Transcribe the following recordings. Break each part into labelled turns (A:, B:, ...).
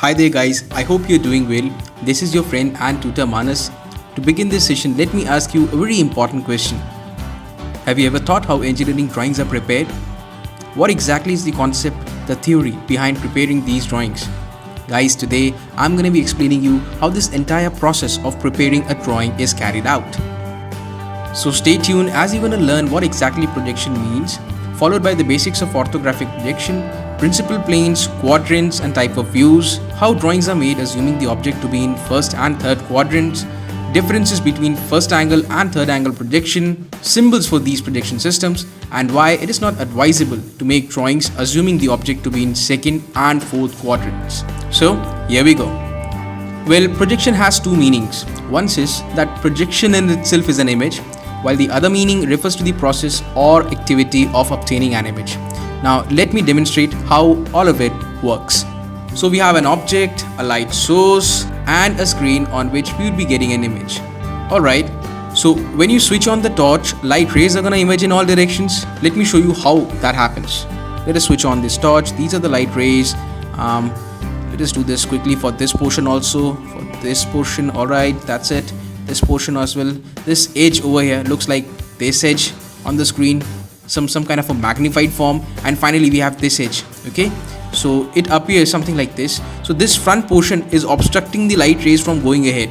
A: Hi there guys, I hope you're doing well. This is your friend and tutor Manas. To begin this session, let me ask you a very important question. Have you ever thought how engineering drawings are prepared? What exactly is the concept, the theory behind preparing these drawings? Guys, today I'm going to be explaining you how this entire process of preparing a drawing is carried out. So stay tuned as you're going to learn what exactly projection means, followed by the basics of orthographic projection, principal planes, quadrants and type of views, how drawings are made assuming the object to be in first and third quadrants, differences between first angle and third angle projection, symbols for these projection systems, and why it is not advisable to make drawings assuming the object to be in second and fourth quadrants. So here we go. Well, projection has two meanings. One says that projection in itself is an image, while the other meaning refers to the process or activity of obtaining an image. Now let me demonstrate how all of it works. So we have an object, a light source and a screen on which we will be getting an image. Alright, so when you switch on the torch, light rays are gonna emerge in all directions. Let me show you how that happens. Let us switch on this torch. These are the light rays. Let us do this quickly for this portion also. For this portion, alright, that's it. This portion as well. This edge over here looks like this edge on the screen. Some kind of a magnified form, and finally we have this edge. Okay, so it appears something like this. So this front portion is obstructing the light rays from going ahead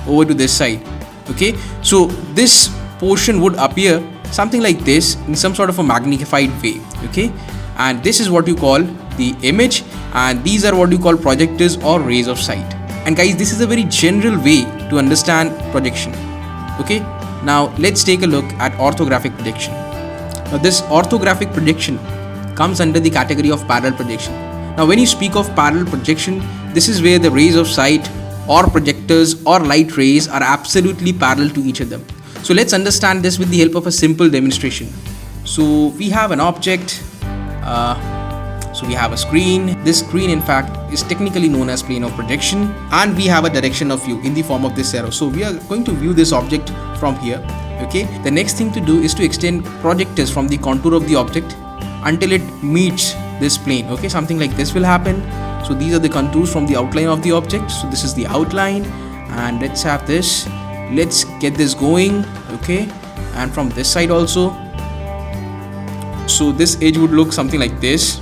A: over to this side. Okay, so this portion would appear something like this in some sort of a magnified way. Okay, and this is what you call the image, and these are what you call projectors or rays of sight. And guys, this is a very general way to understand projection. Okay, now let's take a look at orthographic projection. Now this orthographic projection comes under the category of parallel projection. Now when you speak of parallel projection, this is where the rays of sight or projectors or light rays are absolutely parallel to each other. So let's understand this with the help of a simple demonstration. So we have an object, so we have a screen. This screen in fact is technically known as plane of projection, and we have a direction of view in the form of this arrow. So we are going to view this object from here. Okay, the next thing to do is to extend projectors from the contour of the object until it meets this plane. Okay, something like this will happen. So these are the contours from the outline of the object. So this is the outline, and let's have this. Let's get this going. Okay, and from this side also. So this edge would look something like this,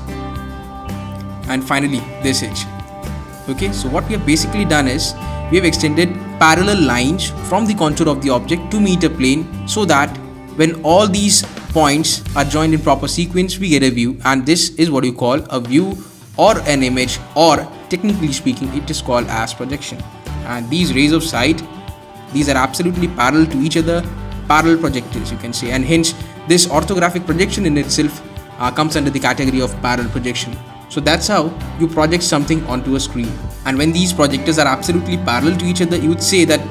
A: and finally this edge. Okay, so what we have basically done is we have extended parallel lines from the contour of the object to meet a plane, so that when all these points are joined in proper sequence, we get a view, and this is what you call a view or an image, or technically speaking it is called as projection. And these rays of sight, these are absolutely parallel to each other, parallel projectors you can say, and hence this orthographic projection in itself comes under the category of parallel projection. So that's how you project something onto a screen. And when these projectors are absolutely parallel to each other, you would say that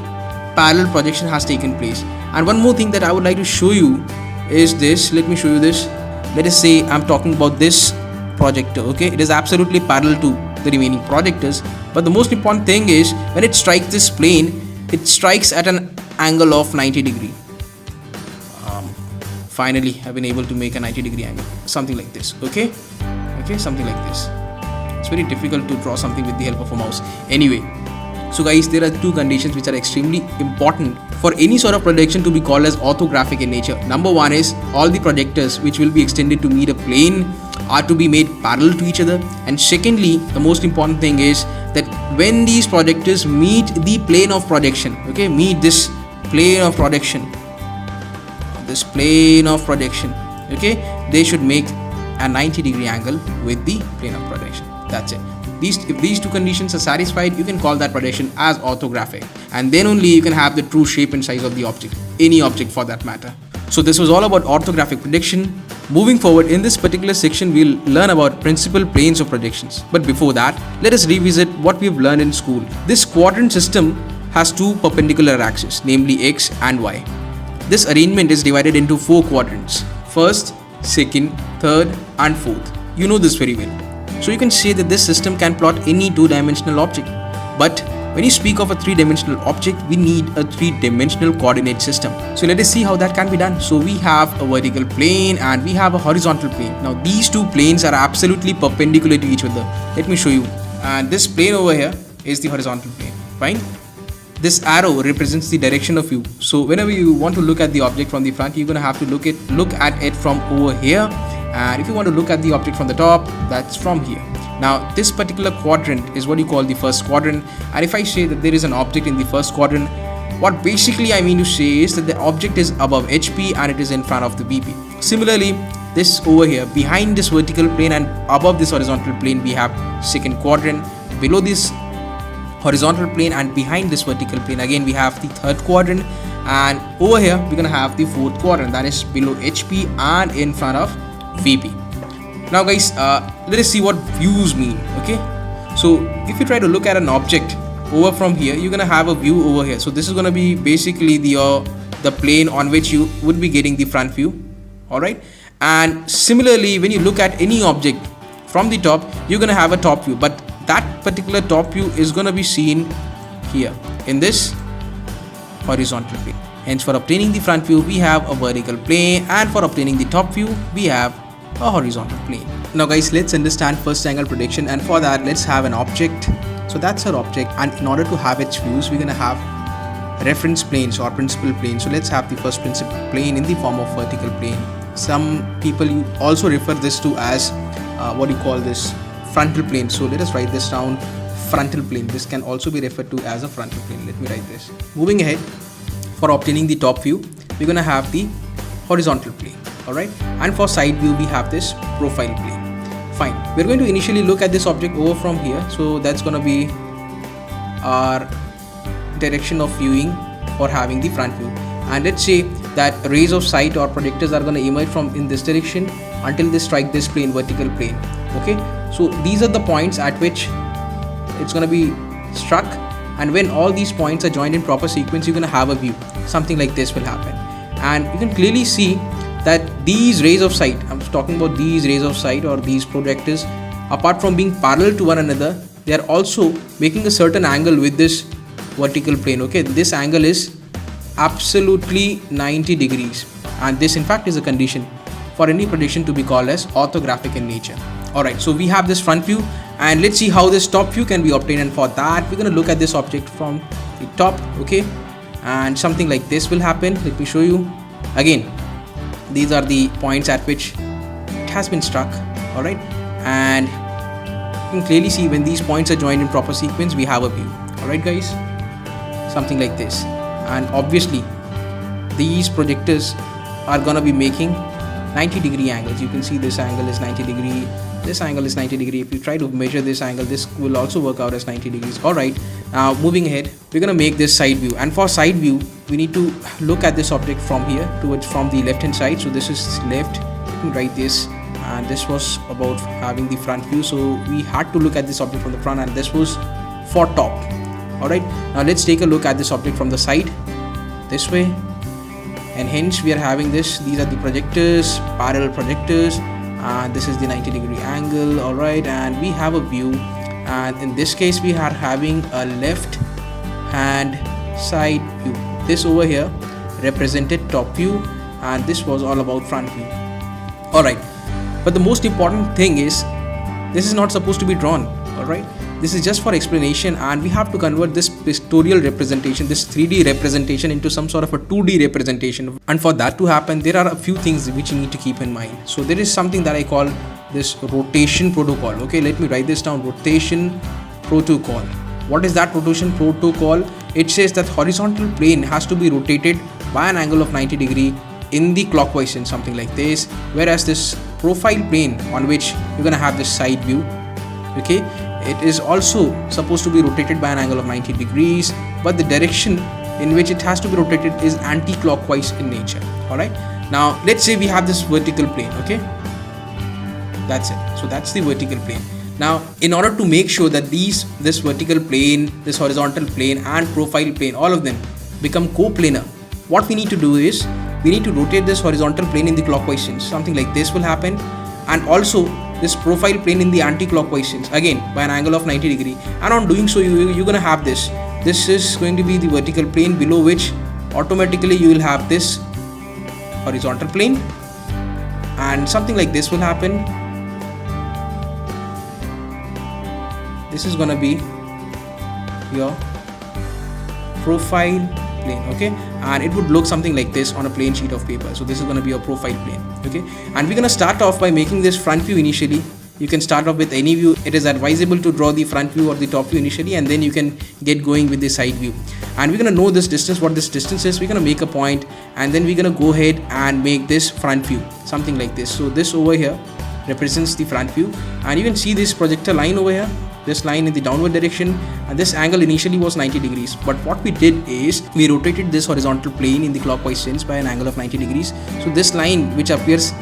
A: parallel projection has taken place. And one more thing that I would like to show you is this. Let me show you this. Let us say I'm talking about this projector. Okay, it is absolutely parallel to the remaining projectors, but the most important thing is when it strikes this plane, it strikes at an angle of 90 degree. Finally I've been able to make a 90-degree angle, something like this. Okay, something like this. It's very difficult to draw something with the help of a mouse. Anyway, so guys, there are two conditions which are extremely important for any sort of projection to be called as orthographic in nature. Number one is all the projectors which will be extended to meet a plane are to be made parallel to each other. And secondly, the most important thing is that when these projectors meet the plane of projection, okay, meet this plane of projection, okay, they should make a 90-degree angle with the plane of projection. That's it. If these two conditions are satisfied, you can call that projection as orthographic, and then only you can have the true shape and size of the object, any object for that matter. So this was all about orthographic projection. Moving forward, in this particular section we'll learn about principal planes of projections. But before that, let us revisit what we've learned in school. This quadrant system has two perpendicular axes, namely x and y. This arrangement is divided into four quadrants: first, second, third and fourth. You know this very well. So you can say that this system can plot any two-dimensional object. But when you speak of a three-dimensional object, we need a three-dimensional coordinate system. So let us see how that can be done. So we have a vertical plane and we have a horizontal plane. Now these two planes are absolutely perpendicular to each other. Let me show you. and this plane over here is the horizontal plane. Fine. This arrow represents the direction of view. So whenever you want to look at the object from the front, you're gonna have to look at it from over here, and if you want to look at the object from the top, that's from here. Now this particular quadrant is what you call the first quadrant, and if I say that there is an object in the first quadrant, what basically I mean to say is that the object is above HP and it is in front of the VP. Similarly, this over here, behind this vertical plane and above this horizontal plane, we have second quadrant. Below this horizontal plane and behind this vertical plane, again we have the third quadrant, and over here we're gonna have the fourth quadrant, that is below HP and in front of VP. Now guys, let us see what views mean. Okay, so if you try to look at an object over from here, you're gonna have a view over here. So this is gonna be basically the plane on which you would be getting the front view. All right, and similarly, when you look at any object from the top, you're gonna have a top view, but that particular top view is gonna be seen here in this horizontal plane. Hence, for obtaining the front view, we have a vertical plane, and for obtaining the top view, we have a horizontal plane. Now guys, let's understand first angle projection, and for that let's have an object. So that's our object, and in order to have its views, we're gonna have reference planes or principal planes. So let's have the first principal plane in the form of vertical plane. Some people also refer this to as what you call this frontal plane. So let us write this down, frontal plane. This can also be referred to as a frontal plane. Let me write this. Moving ahead, for obtaining the top view, we're gonna have the horizontal plane. All right, and for side view, we have this profile plane. Fine, we're going to initially look at this object over from here. So that's going to be our direction of viewing or having the front view, and let's say that rays of sight or projectors are going to emerge from in this direction until they strike this plane, vertical plane. Okay, so these are the points at which it's going to be struck, and when all these points are joined in proper sequence, you're going to have a view. Something like this will happen, and you can clearly see that these rays of sight, I'm talking about these rays of sight or these projectors, apart from being parallel to one another, they are also making a certain angle with this vertical plane. Okay, this angle is absolutely 90 degrees, and this in fact is a condition for any projection to be called as orthographic in nature. Alright, so we have this front view, and let's see how this top view can be obtained, and for that we're going to look at this object from the top. Okay, and something like this will happen. Let me show you again. These are the points at which it has been struck. All right, and you can clearly see when these points are joined in proper sequence, we have a view. All right guys, something like this, and obviously these projectors are gonna be making 90 degree angles. You can see this angle is 90 degree, this angle is 90 degree. If you try to measure this angle, this will also work out as 90 degrees. All right, now moving ahead, we're gonna make this side view, and for side view we need to look at this object from here towards from the left hand side. So this is left. You can write this, and this was about having the front view, so we had to look at this object from the front, and this was for top. All right, now let's take a look at this object from the side this way, and hence we are having this. These are the projectors, parallel projectors, and this is the 90 degree angle. All right, and we have a view, and in this case we are having a left hand side view. This over here represented top view, and this was all about front view. All right, but the most important thing is this is not supposed to be drawn. All right, this is just for explanation, and we have to convert this pictorial representation, this 3D representation, into some sort of a 2D representation. And for that to happen, there are a few things which you need to keep in mind. So there is something that I call this rotation protocol. Okay, let me write this down, rotation protocol. What is that rotation protocol? It says that horizontal plane has to be rotated by an angle of 90 degree in the clockwise sense, something like this, whereas this profile plane on which you're gonna have this side view, okay, it is also supposed to be rotated by an angle of 90 degrees, but the direction in which it has to be rotated is anti-clockwise in nature. All right, now let's say we have this vertical plane. Okay, that's it. So that's the vertical plane. Now in order to make sure that this vertical plane, this horizontal plane and profile plane, all of them become coplanar, what we need to do is we need to rotate this horizontal plane in the clockwise sense. Something like this will happen, and also this profile plane in the anti-clockwise sense, again by an angle of 90 degree. And on doing so, you're gonna have this is going to be the vertical plane, below which automatically you will have this horizontal plane, and something like this will happen. this is gonna be your profile plane, okay, and it would look something like this on a plain sheet of paper. So this is going to be your profile plane, okay, and we're going to start off by making this front view initially. You can start off with any view. It is advisable to draw the front view or the top view initially, and then you can get going with the side view. And we're going to know this distance, what this distance is. We're going to make a point, and then we're going to go ahead and make this front view, something like this. So this over here represents the front view, and you can see this projector line over here, this line in the downward direction, and this angle initially was 90 degrees. But what we did is we rotated this horizontal plane in the clockwise sense by an angle of 90 degrees. So this line, which appears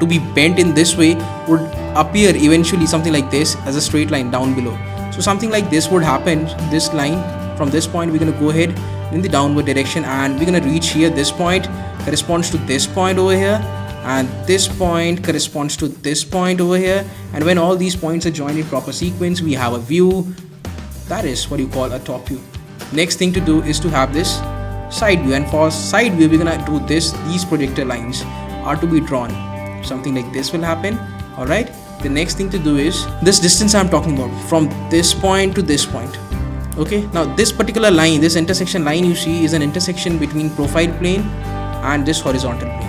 A: to be bent in this way, would appear eventually something like this as a straight line down below. So something like this would happen. This line, from this point we're going to go ahead in the downward direction, and we're going to reach here. This point corresponds to this point over here, and this point corresponds to this point over here, and when all these points are joined in proper sequence, we have a view. That is what you call a top view. Next thing to do is to have this side view, and for side view we're gonna do this. These projector lines are to be drawn, something like this will happen. All right, the next thing to do is this distance I'm talking about, from this point to this point. Okay, now this particular line, this intersection line you see, is an intersection between profile plane and this horizontal plane.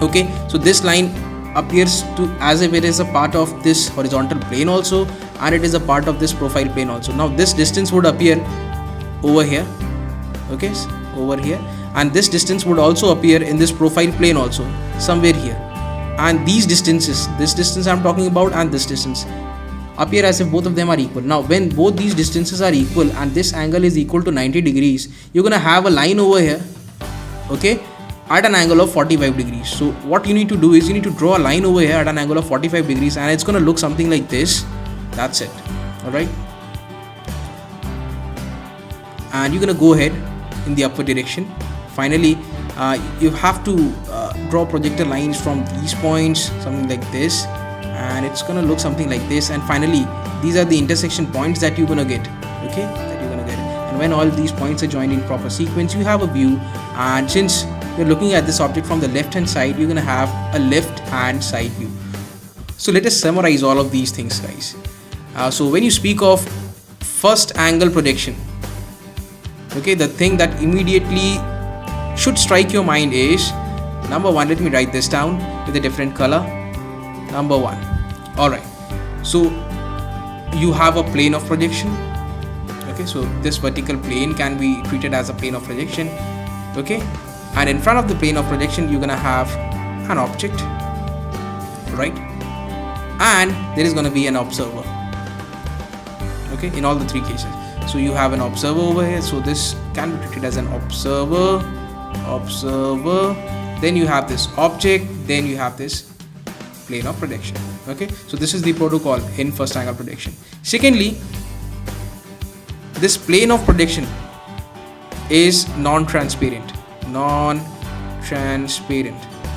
A: Okay, so this line appears to as if it is a part of this horizontal plane also, and it is a part of this profile plane also. Now this distance would appear over here, okay, over here, and this distance would also appear in this profile plane also, somewhere here. And these distances, this distance I'm talking about and this distance, appear as if both of them are equal. Now when both these distances are equal and this angle is equal to 90 degrees, you're gonna have a line over here, okay, at an angle of 45 degrees. So what you need to do is you need to draw a line over here at an angle of 45 degrees, and it's going to look something like this. That's it. All right, and you're going to go ahead in the upward direction. Finally, you have to draw projector lines from these points, something like this, and it's going to look something like this. And finally, these are the intersection points that you're going to get, okay, and when all these points are joined in proper sequence, you have a view. And since you're looking at this object from the left hand side, you're going to have a left hand side view. So let us summarize all of these things, guys. So when you speak of first angle projection, okay, the thing that immediately should strike your mind is, number one, let me write this down with a different color. Number one. Alright, so you have a plane of projection. Okay, so this vertical plane can be treated as a plane of projection. Okay, and in front of the plane of projection you're gonna have an object, right, and there is gonna be an observer. Okay, in all the three cases. So you have an observer over here, so this can be treated as an observer, then you have this object, then you have this plane of projection. Okay, so this is the protocol in first angle projection. Secondly, this plane of projection is non-transparent.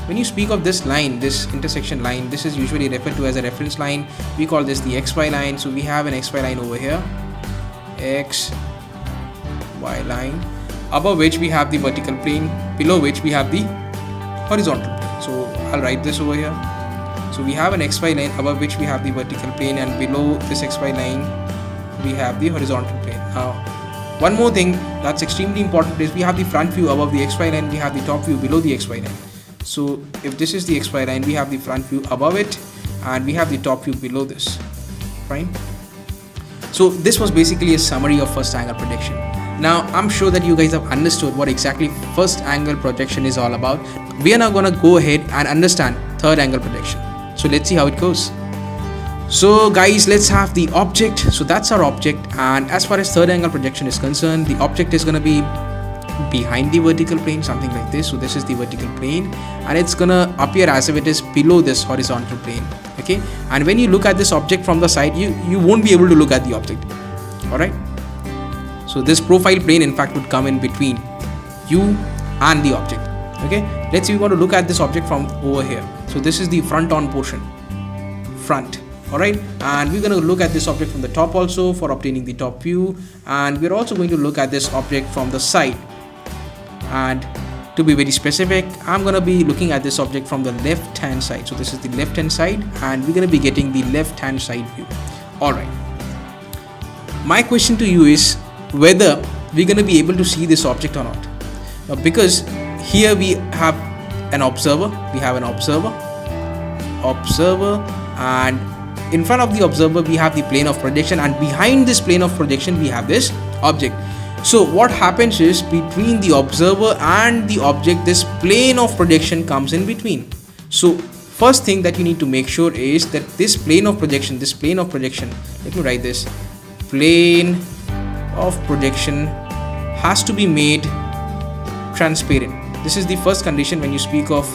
A: When you speak of this line, this intersection line, this is usually referred to as a reference line. We call this the XY line. So we have an XY line over here, XY line, above which we have the vertical plane, below which we have the horizontal plane. So I'll write this over here. So we have an XY line above which we have the vertical plane, and below this XY line we have the horizontal plane. Now one more thing that's extremely important is we have the front view above the XY line, we have the top view below the XY line. So if this is the XY line, we have the front view above it and we have the top view below this. Fine. So this was basically a summary of first angle projection. Now I'm sure that you guys have understood what exactly first angle projection is all about. We are now gonna go ahead and understand third angle projection. So let's see how it goes. So guys, let's have the object. So that's our object, and as far as third angle projection is concerned, the object is going to be behind the vertical plane, something like this. So this is the vertical plane, and it's going to appear as if it is below this horizontal plane. Okay, and when you look at this object from the side, you won't be able to look at the object. All right, so this profile plane in fact would come in between you and the object. Okay, let's say we want to look at this object from over here. So this is the front on portion, front. Alright, and we're going to look at this object from the top also for obtaining the top view, and we're also going to look at this object from the side. And to be very specific, I'm going to be looking at this object from the left hand side. So this is the left hand side, and we're going to be getting the left hand side view. Alright, my question to you is whether we're going to be able to see this object or not. Now, because here we have an observer, and in front of the observer we have the plane of projection, and behind this plane of projection we have this object. So what happens is, between the observer and the object, this plane of projection comes in between. So first thing that you need to make sure is that this plane of projection, let me write this, plane of projection has to be made transparent. This is the first condition when you speak of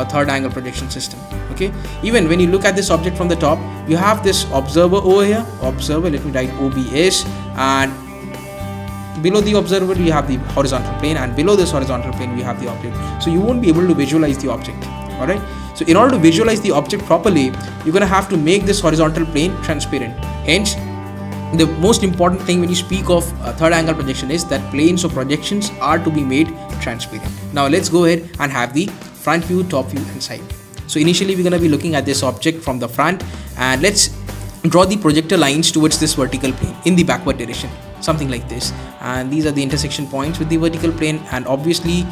A: a third angle projection system. Okay, even when you look at this object from the top, you have this observer over here, let me write OBS, and below the observer we have the horizontal plane, and below this horizontal plane we have the object. So you won't be able to visualize the object. Alright, so in order to visualize the object properly, you're gonna have to make this horizontal plane transparent. Hence, the most important thing when you speak of a third angle projection is that planes or projections are to be made transparent. Now let's go ahead and have the front view, top view and side view. So initially we're going to be looking at this object from the front, and let's draw the projector lines towards this vertical plane in the backward direction, something like this. And these are the intersection points with the vertical plane, and obviously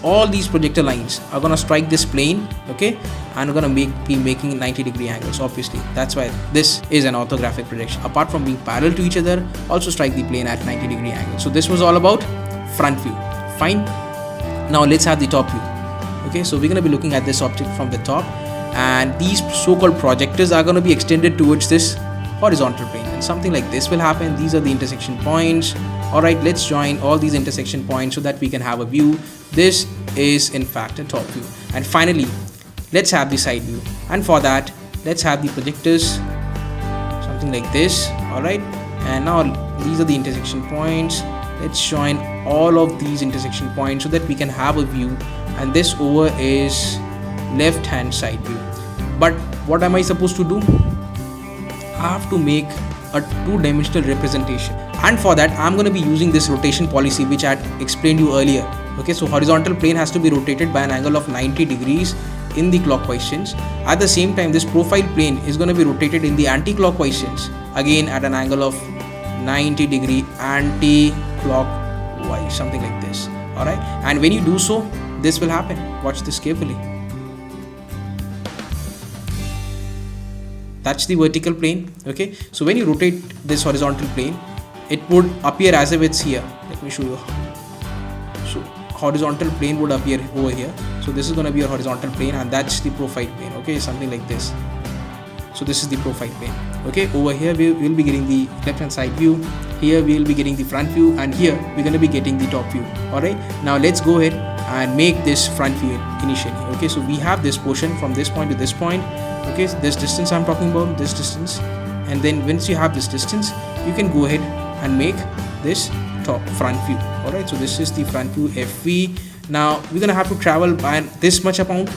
A: all these projector lines are going to strike this plane, okay, and we're going to be making 90-degree angles. Obviously that's why this is an orthographic projection. Apart from being parallel to each other, also strike the plane at 90-degree angle. So this was all about front view. Fine. Now let's have the top view. Okay, so we're going to be looking at this object from the top, and these so-called projectors are going to be extended towards this horizontal plane, and something like this will happen. These are the intersection points. Alright, let's join all these intersection points so that we can have a view. This is in fact a top view. And finally, let's have the side view, and for that let's have the projectors, something like this. Alright, and now these are the intersection points. Let's join all of these intersection points so that we can have a view, and this over is left hand side view. But what am I supposed to do? I have to make a two-dimensional representation, and for that I'm going to be using this rotation policy which I had explained you earlier. Okay, so horizontal plane has to be rotated by an angle of 90 degrees in the clockwise sense. At the same time, this profile plane is going to be rotated in the anti-clockwise sense, again at an angle of 90 degree anti-clockwise, something like this. Alright, and when you do so, this will happen. Watch this carefully. That's the vertical plane. Okay, so when you rotate this horizontal plane, it would appear as if it's here. Let me show you. So horizontal plane would appear over here. So this is going to be a horizontal plane, and that's the profile plane. Okay, something like this. So this is the profile plane. Okay, over here we will be getting the left hand side view, here we will be getting the front view, and here we're going to be getting the top view. Alright, now let's go ahead and make this front view initially. Okay, so we have this portion from this point to this point. Okay, so this distance I'm talking about, this distance, and then once you have this distance, you can go ahead and make this front view. Alright, so this is the front view FV. Now we're gonna have to travel by this much amount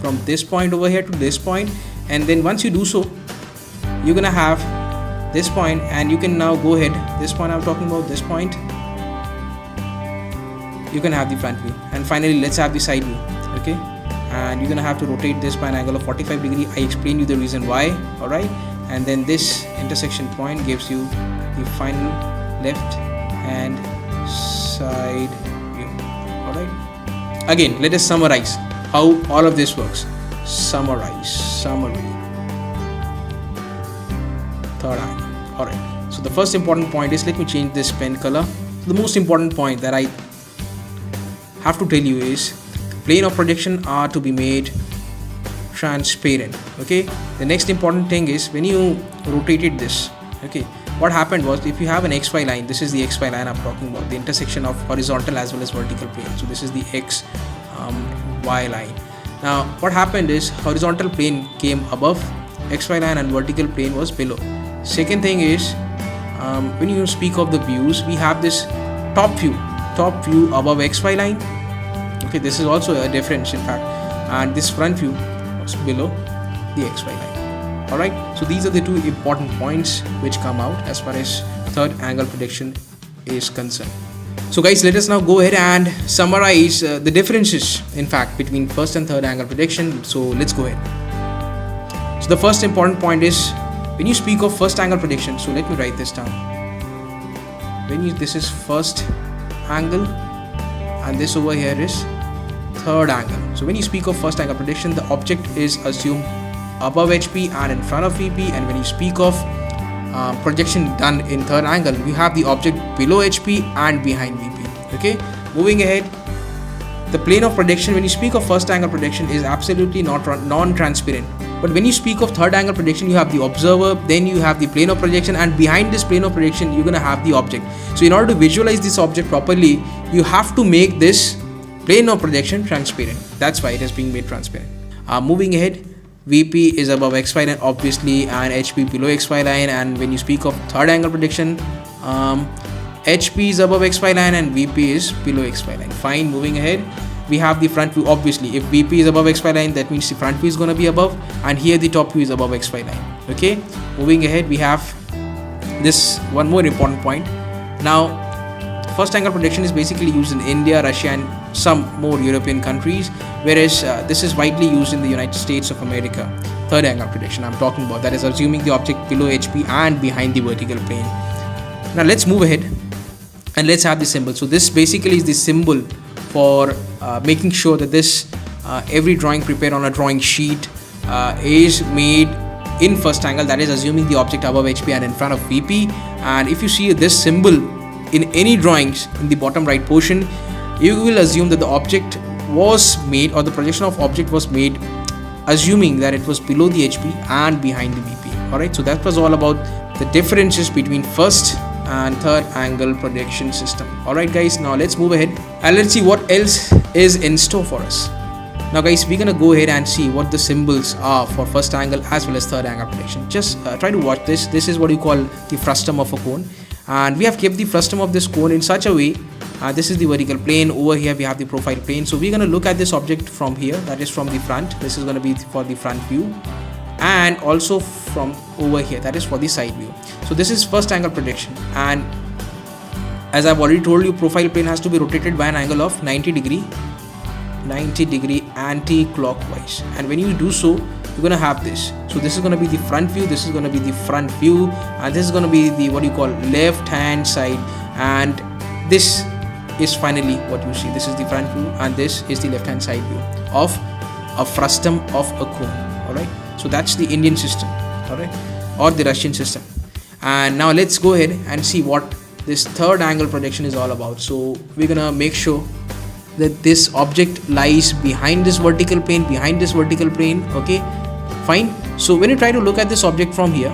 A: from this point over here to this point, and then once you do so, you're gonna have this point, and you can now go ahead, this point I'm talking about, this point, you can have the front view. And finally let's have the side view. Okay, and you're gonna have to rotate this by an angle of 45 degree. I explained you the reason why. Alright, and then this intersection point gives you the final left hand side view. Alright, again let us summarize how all of this works. Summary, third angle. Alright, so the first important point is, let me change this pen color. The most important point that I have to tell you is, plane of projection are to be made transparent. Okay, the next important thing is, when you rotated this, okay, what happened was, if you have an XY line, this is the XY line I'm talking about, the intersection of horizontal as well as vertical plane. So this is the X Y line. Now what happened is, horizontal plane came above XY line and vertical plane was below. Second thing is, when you speak of the views, we have this top view above XY line. Okay, this is also a difference in fact, and this front view was below the XY line. Alright, so these are the two important points which come out as far as third angle projection is concerned. So guys, let us now go ahead and summarize the differences in fact between first and third angle projection. So let's go ahead. So the first important point is, When you speak of first angle projection, so let me write this down. This is first angle, and this over here is third angle. So when you speak of first angle projection, the object is assumed above HP and in front of VP, and when you speak of projection done in third angle, you have the object below HP and behind VP. Okay, moving ahead, the plane of projection, when you speak of first angle projection, is absolutely not non-transparent. But when you speak of third angle projection, you have the observer, then you have the plane of projection, and behind this plane of projection you're going to have the object. So in order to visualize this object properly, you have to make this plane of projection transparent. That's why it is being made transparent. Moving ahead, VP is above XY line obviously, and HP below XY line. And when you speak of third angle projection, HP is above XY line and VP is below XY line. Fine. Moving ahead, we have the front view. Obviously, if VP is above XY line, that means the front view is going to be above, and here the top view is above XY line. Okay, moving ahead, we have this one more important point. Now, first angle projection is basically used in India, Russia, and some more European countries, whereas this is widely used in the United States of America. Third angle projection I'm talking about, that is assuming the object below HP and behind the vertical plane. Now let's move ahead and let's have the symbol. So this basically is the symbol for making sure that this every drawing prepared on a drawing sheet is made in first angle, that is assuming the object above HP and in front of VP. And if you see this symbol in any drawings in the bottom right portion, you will assume that the object was made, or the projection of object was made assuming that it was below the HP and behind the VP. Alright, so that was all about the differences between first and third angle projection system. Alright guys, now let's move ahead and let's see what else is in store for us. Now guys, we're gonna go ahead and see what the symbols are for first angle as well as third angle projection. Just try to watch this. This is what you call the frustum of a cone, and we have kept the frustum of this cone in such a way, this is the vertical plane, over here we have the profile plane. So we're gonna look at this object from here, that is from the front. This is gonna be for the front view, and also from over here, that is for the side view. So this is first angle projection, and as I've already told you, profile plane has to be rotated by an angle of 90 degree anti-clockwise, and when you do so, you're gonna have this. So this is gonna be the front view, this is gonna be the front view, and this is gonna be the what you call left hand side, and this is finally what you see. This is the front view, and this is the left hand side view of a frustum of a cone. Alright, so that's the Indian system, alright, or the Russian system. And now let's go ahead and see what this third angle projection is all about. So we're gonna make sure that this object lies behind this vertical plane, okay, fine. So when you try to look at this object from here,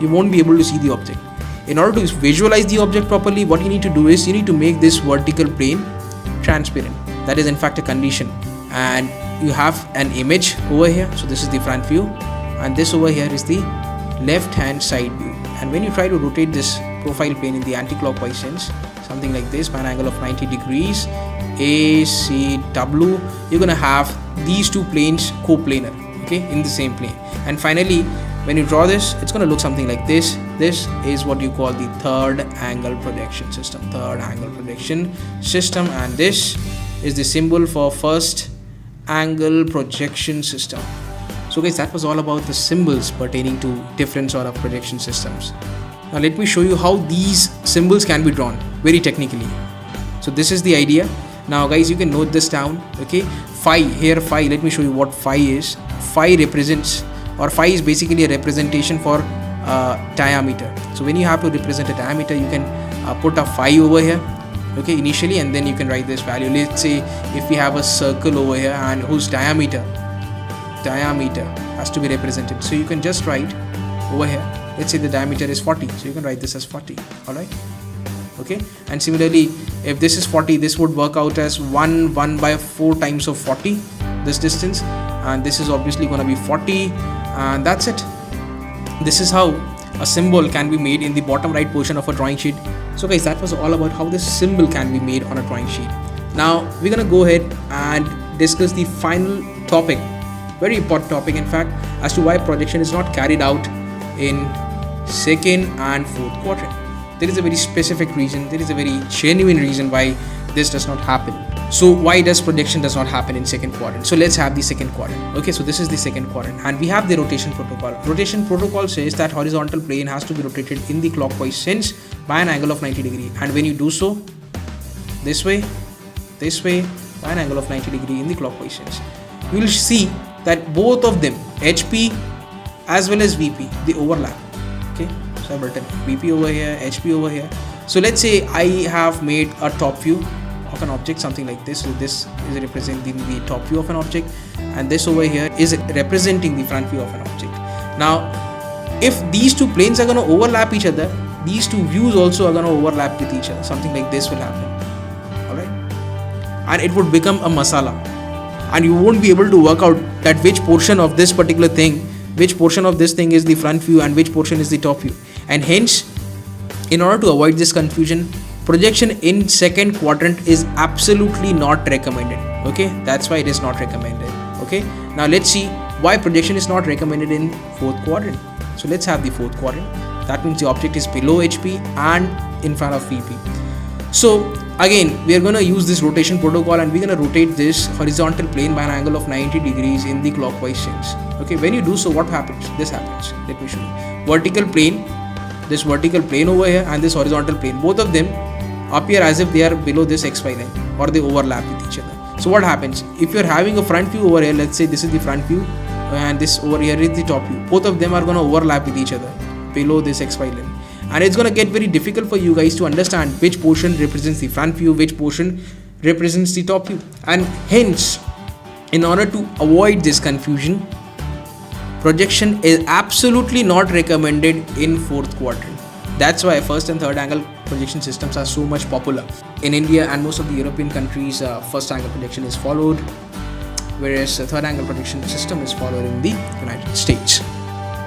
A: you won't be able to see the object. In order to visualize the object properly, what you need to do is you need to make this vertical plane transparent. That is in fact a condition, and you have an image over here. So this is the front view, and this over here is the left hand side view. And when you try to rotate this profile plane in the anti-clockwise sense, something like this, by an angle of 90 degrees ACW, you're gonna have these two planes coplanar, okay, in the same plane. And finally, when you draw this, it's gonna look something like this. This is what you call the third angle projection system. And this is the symbol for first angle projection system. So guys, that was all about the symbols pertaining to different sort of projection systems. Now let me show you how these symbols can be drawn very technically. So this is the idea. Now guys, you can note this down, okay. Phi, here phi, let me show you what phi is. Phi represents, or phi is basically a representation for diameter. So when you have to represent a diameter, you can put a phi over here, okay, initially, and then you can write this value. Let's say if we have a circle over here and whose diameter has to be represented, so you can just write over here, let's say the diameter is 40, so you can write this as 40. All right, okay. And similarly, if this is 40, this would work out as 1 by 4 times of 40, this distance, and this is obviously going to be 40, and that's it. This is how a symbol can be made in the bottom right portion of a drawing sheet. So guys, that was all about how this symbol can be made on a drawing sheet. Now we're gonna go ahead and discuss the final topic, very important topic in fact, as to why projection is not carried out in second and fourth quadrant. There is a very specific reason, there is a very genuine reason why this does not happen. So why does projection does not happen in second quadrant? So let's have the second quadrant. Okay, so this is the second quadrant, and we have the rotation protocol. Rotation protocol says that horizontal plane has to be rotated in the clockwise sense by an angle of 90 degree, and when you do so, this way, by an angle of 90 degree in the clockwise sense, you will see that both of them, HP as well as VP, they overlap. Okay, so I've written VP over here, HP over here. So let's say I have made a top view of an object, something like this. So this is representing the top view of an object, and this over here is representing the front view of an object. Now, if these two planes are going to overlap each other, these two views also are going to overlap with each other. Something like this will happen. Alright, and it would become a masala, and you won't be able to work out that which portion of this particular thing, which portion of this thing is the front view and which portion is the top view. And hence, in order to avoid this confusion, projection in second quadrant is absolutely not recommended. Okay, that's why it is not recommended. Okay, now let's see why projection is not recommended in fourth quadrant. So let's have the fourth quadrant. That means the object is below HP and in front of VP. So again, we are going to use this rotation protocol, and we're going to rotate this horizontal plane by an angle of 90 degrees in the clockwise sense. Okay, when you do so, what happens? This happens. Let me show you. Vertical plane, this vertical plane over here, and this horizontal plane, both of them appear as if they are below this XY line, or they overlap with each other. So what happens? If you're having a front view over here, let's say this is the front view and this over here is the top view, both of them are going to overlap with each other below this XY line. And it's going to get very difficult for you guys to understand which portion represents the front view, which portion represents the top view. And hence, in order to avoid this confusion, projection is absolutely not recommended in fourth quadrant. That's why first and third angle projection systems are so much popular. In India and most of the European countries, first angle projection is followed, whereas third angle projection system is followed in the United States.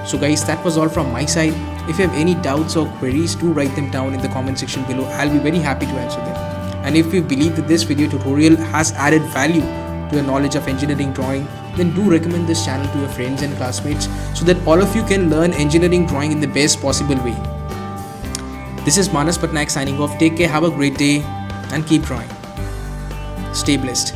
A: So guys, that was all from my side. If you have any doubts or queries, do write them down in the comment section below. I'll be very happy to answer them. And if you believe that this video tutorial has added value to your knowledge of engineering drawing, then do recommend this channel to your friends and classmates so that all of you can learn engineering drawing in the best possible way. This is Manas Patnaik signing off. Take care, have a great day, and keep drawing. Stay blessed.